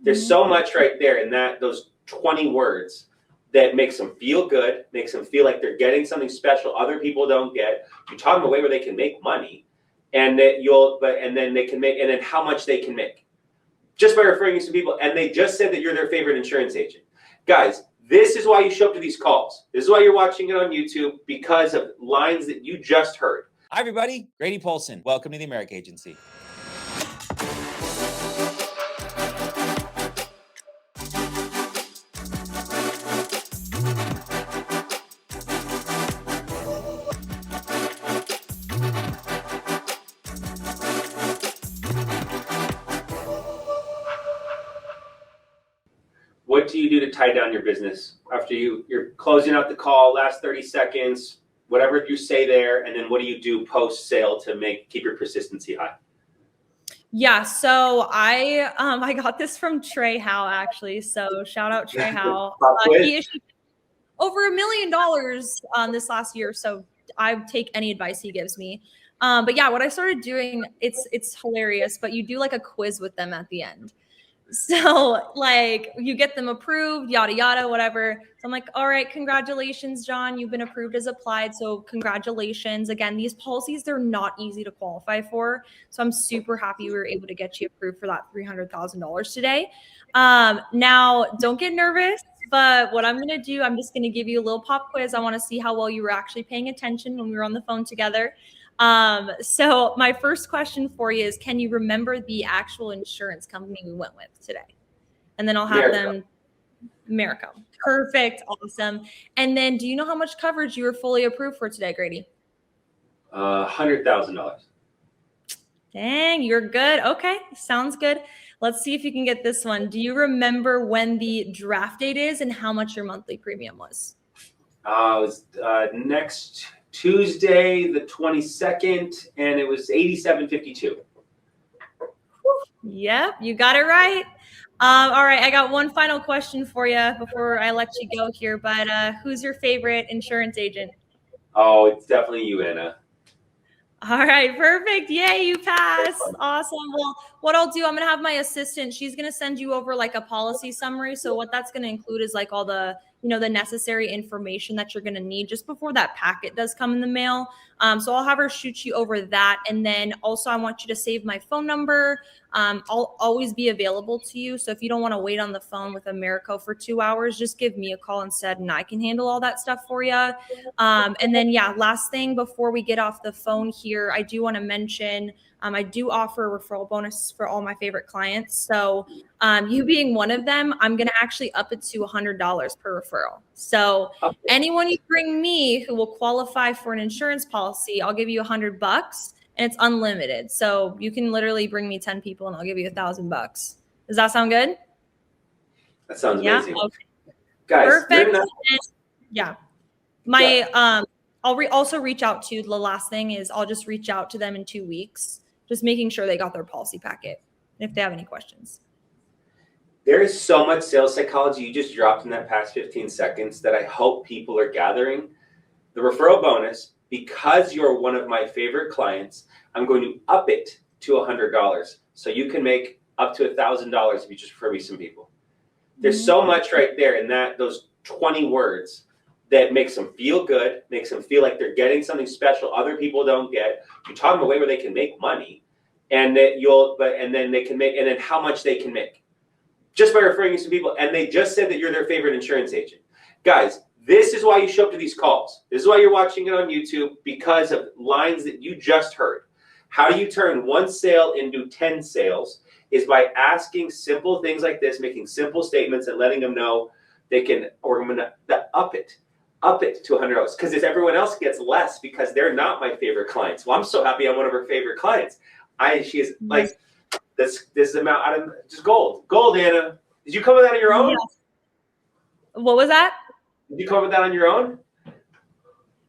There's so much right there in those 20 words that makes them feel good, makes them feel like they're getting something special other people don't get. You talk them a way where they can make money, and that and then how much they can make just by referring you to people. And they just said that you're their favorite insurance agent. Guys, this is why you show up to these calls. This is why you're watching it on YouTube, because of lines that you just heard. Hi, everybody. Grady Polson. Welcome to the America Agency. What do you do to tie down your business after you're closing out the call, last 30 seconds, whatever you say there, and then what do you do post-sale to keep your persistency high? Yeah, so I got this from Trey Howe, actually. So shout out Trey Howe. He issued over $1 million this last year. So I take any advice he gives me. But yeah, what I started doing, it's hilarious, but you do like a quiz with them at the end. So like you get them approved, yada, yada, whatever. So I'm like, all right, congratulations, John. You've been approved as applied. So congratulations. Again, these policies, they're not easy to qualify for. So I'm super happy we were able to get you approved for that $300,000 today. Now don't get nervous, but what I'm going to do, I'm just going to give you a little pop quiz. I want to see how well you were actually paying attention when we were on the phone together. So my first question for you is, can you remember the actual insurance company we went with today? And then I'll have them, America. Perfect. Awesome. And then do you know how much coverage you were fully approved for today, Grady? $100,000. Dang, you're good. Okay. Sounds good. Let's see if you can get this one. Do you remember when the draft date is and how much your monthly premium was? It was next Tuesday, the 22nd, and it was $87.52. Yep, you got it right. All right, I got one final question for you before I let you go here, but who's your favorite insurance agent? Oh, it's definitely you, Anna. All right, perfect. Yay, you pass. Awesome. Well, what I'll do, I'm going to have my assistant, she's going to send you over like a policy summary. So what that's going to include is like all the, the necessary information that you're going to need just before that packet does come in the mail. So I'll have her shoot you over that. And then also I want you to save my phone number. I'll always be available to you. So if you don't want to wait on the phone with Americo for 2 hours, just give me a call instead and I can handle all that stuff for you. And then, yeah, last thing before we get off the phone here, I do want to mention, I do offer a referral bonus for all my favorite clients. So you being one of them, I'm going to actually up it to $100 per referral. So anyone you bring me who will qualify for an insurance policy, I'll give you $100 and it's unlimited. So you can literally bring me 10 people and I'll give you $1,000. Does that sound good? That sounds amazing. Okay. Guys, perfect. Yeah. I'll also reach out to, the last thing is I'll just reach out to them in 2 weeks, just making sure they got their policy packet if they have any questions. There is so much sales psychology you just dropped in that past 15 seconds that I hope people are gathering. The referral bonus, because you're one of my favorite clients, I'm going to up it to $100. So you can make up to $1,000 if you just refer me some people. There's so much right there in those 20 words that makes them feel good, makes them feel like they're getting something special other people don't get. You talk them a way where they can make money, and then how much they can make just by referring you to people. And they just said that you're their favorite insurance agent. Guys, this is why you show up to these calls. This is why you're watching it on YouTube, because of lines that you just heard. How do you turn one sale into 10 sales is by asking simple things like this, making simple statements and letting them know they can, or I'm going to up it to $100 because if everyone else gets less because they're not my favorite clients. Well, I'm so happy I'm one of her favorite clients. She is like this amount out of just gold, Anna. Did you come with that on your own? Yes. What was that? Did you come with that on your own?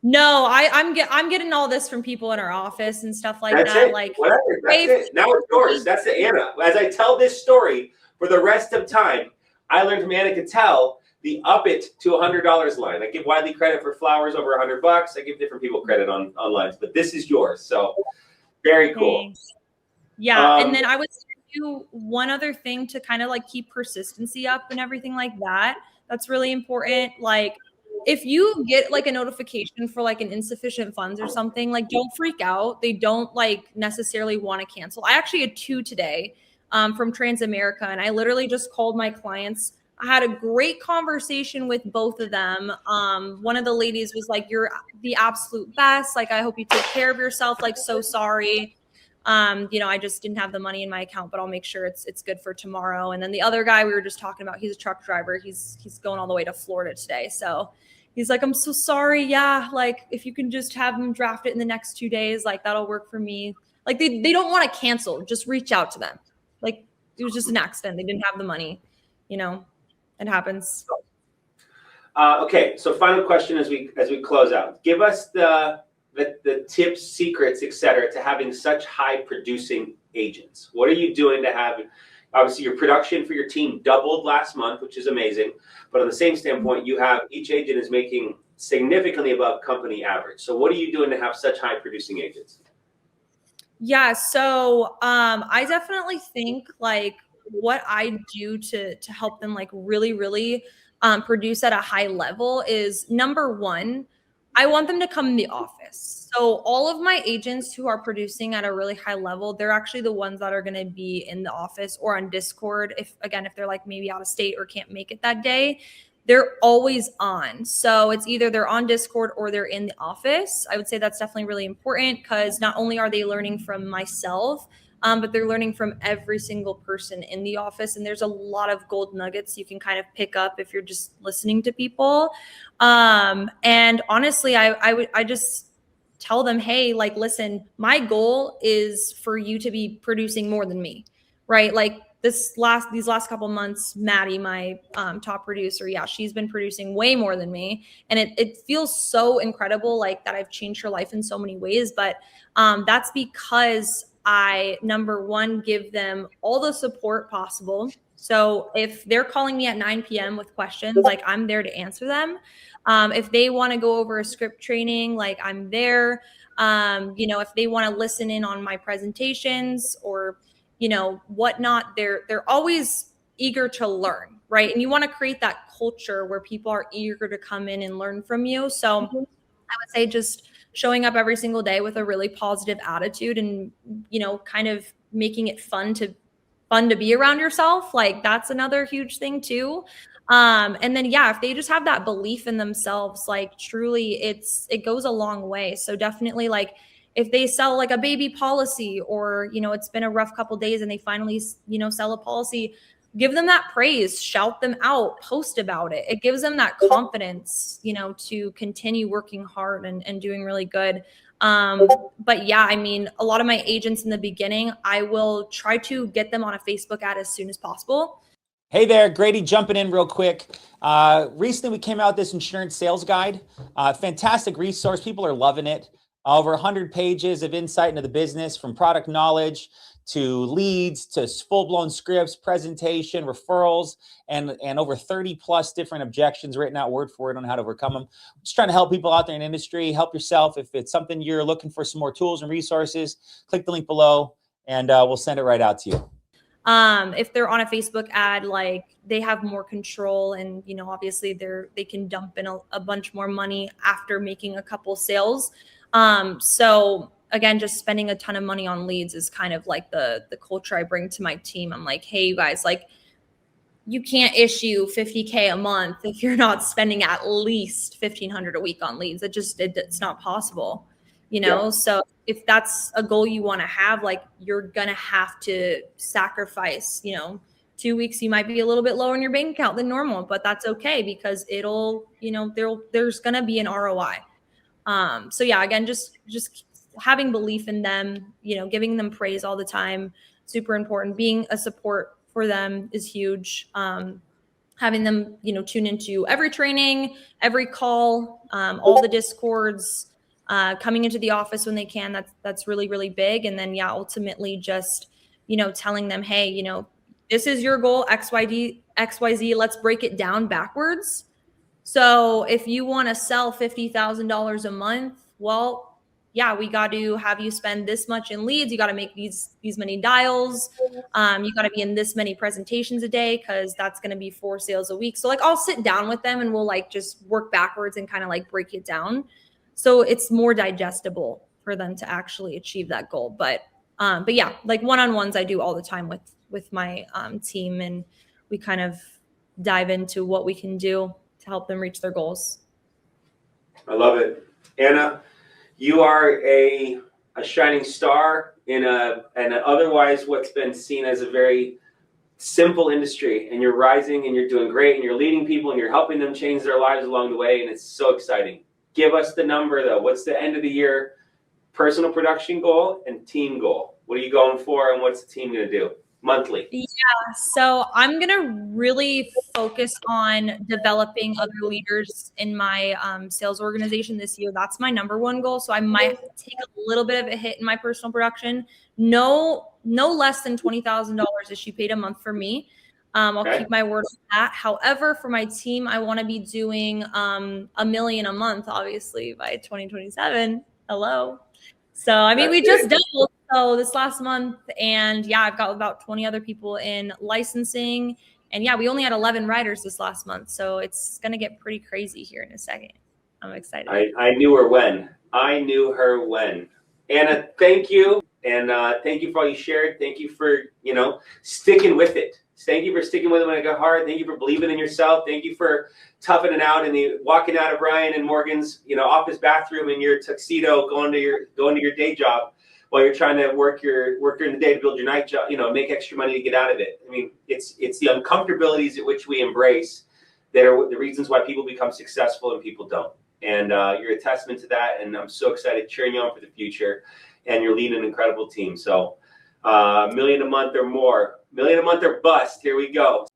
No, I'm getting all this from people in our office and stuff like That's that. It. Like, whatever. That's it. Now it's yours. That's the Anna. As I tell this story for the rest of time, I learned from Anna Kettell the up it to $100 line. I give Wiley credit for flowers over $100. I give different people credit on lines, but this is yours. So very cool. Thanks. Yeah, and then I would say do one other thing to kind of like keep persistency up and everything like that. That's really important. Like if you get like a notification for like an insufficient funds or something, like don't freak out. They don't like necessarily want to cancel. I actually had 2 today from Transamerica, and I literally just called my clients. I had a great conversation with both of them. One of the ladies was like, "You're the absolute best. Like, I hope you take care of yourself. Like, so sorry. I just didn't have the money in my account, but I'll make sure it's good for tomorrow." And then the other guy we were just talking about, he's a truck driver. He's going all the way to Florida today. So he's like, "I'm so sorry. Yeah, like if you can just have them draft it in the next 2 days, like that'll work for me." Like they don't want to cancel. Just reach out to them. Like it was just an accident. They didn't have the money. It happens. Okay, so final question as we close out. Give us the tips, secrets, etc., to having such high producing agents. What are you doing to have? Obviously, your production for your team doubled last month, which is amazing. But on the same standpoint, you have each agent is making significantly above company average. So what are you doing to have such high producing agents? Yeah, so I definitely think like what I do to help them like really, really produce at a high level is number one, I want them to come in the office. So all of my agents who are producing at a really high level, they're actually the ones that are going to be in the office or on Discord. If they're like maybe out of state or can't make it that day, they're always on. So it's either they're on Discord or they're in the office. I would say that's definitely really important because not only are they learning from myself, but they're learning from every single person in the office. And there's a lot of gold nuggets you can kind of pick up if you're just listening to people. And honestly, I just tell them, hey, like, listen, my goal is for you to be producing more than me, right? Like these last couple months, Maddie, my top producer, yeah, she's been producing way more than me. And it feels so incredible, like that I've changed her life in so many ways. But that's because I, number one, give them all the support possible. So if they're calling me at 9 p.m. with questions, like I'm there to answer them. If they want to go over a script training, like I'm there. If they want to listen in on my presentations or whatnot, they're always eager to learn, right? And you want to create that culture where people are eager to come in and learn from you. So I would say just showing up every single day with a really positive attitude and, kind of making it fun to be around yourself. Like that's another huge thing too. And then, yeah, if they just have that belief in themselves, like truly it goes a long way. So definitely like if they sell like a baby policy or, it's been a rough couple days and they finally, sell a policy, give them that praise, shout them out, post about it. It gives them that confidence, to continue working hard and doing really good. But yeah, I mean, a lot of my agents in the beginning, I will try to get them on a Facebook ad as soon as possible. Hey there, Grady jumping in real quick. Recently we came out with this insurance sales guide. Fantastic resource. People are loving it. Over 100 pages of insight into the business, from product knowledge to leads to full-blown scripts, presentation, referrals, and over 30 plus different objections written out word for word on how to overcome them. Just trying to help people out there in the industry. Help yourself. If it's something you're looking for some more tools and resources, click the link below and we'll send it right out to you. If they're on a Facebook ad, like they have more control and, obviously they can dump in a bunch more money after making a couple sales. So again, just spending a ton of money on leads is kind of like the culture I bring to my team. I'm like, hey, you guys, like you can't issue $50K a month if you're not spending at least $1,500 a week on leads. It's not possible, Yeah. So if that's a goal you want to have, like you're going to have to sacrifice, 2 weeks, you might be a little bit lower in your bank account than normal, but that's okay because it'll, there's going to be an ROI. So yeah, again, just having belief in them, giving them praise all the time, super important. Being a support for them is huge. Having them, tune into every training, every call, all the Discords, coming into the office when they can. That's really, really big. And then, yeah, ultimately just, telling them, hey, this is your goal, XYZ, let's break it down backwards. So if you want to sell $50,000 a month, well, yeah, we got to have you spend this much in leads. You got to make these many dials. You got to be in this many presentations a day, because that's going to be 4 sales a week. So like I'll sit down with them and we'll like just work backwards and kind of like break it down, so it's more digestible for them to actually achieve that goal. But yeah, like one-on-ones I do all the time with my team, and we kind of dive into what we can do to help them reach their goals. I love it. Anna, you are a shining star in an otherwise what's been seen as a very simple industry, and you're rising and you're doing great and you're leading people and you're helping them change their lives along the way, and it's so exciting. Give us the number though. What's the end of the year personal production goal and team goal? What are you going for, and what's the team going to do monthly? Yeah, so I'm going to really focus on developing other leaders in my sales organization this year. That's my number one goal. So I might take a little bit of a hit in my personal production. No less than $20,000 is she paid a month for me. I'll keep my word on that. However, for my team, I want to be doing $1 million a month, obviously, by 2027. Hello. So, I mean, we just doubled this last month, and yeah, I've got about 20 other people in licensing, and yeah, we only had 11 writers this last month. So it's going to get pretty crazy here in a second. I'm excited. I knew her when. Anna, thank you. And thank you for all you shared. Thank you for, sticking with it. Thank you for sticking with it when it got hard. Thank you for believing in yourself. Thank you for toughing it out and walking out of Ryan and Morgan's, office bathroom in your tuxedo, going to your day job while you're trying to work during the day to build your night job, make extra money to get out of it. I mean, it's the uncomfortabilities at which we embrace that are the reasons why people become successful and people don't. And you're a testament to that. And I'm so excited cheering you on for the future. And you're leading an incredible team. So $1 million a month or more, $1 million a month or bust. Here we go.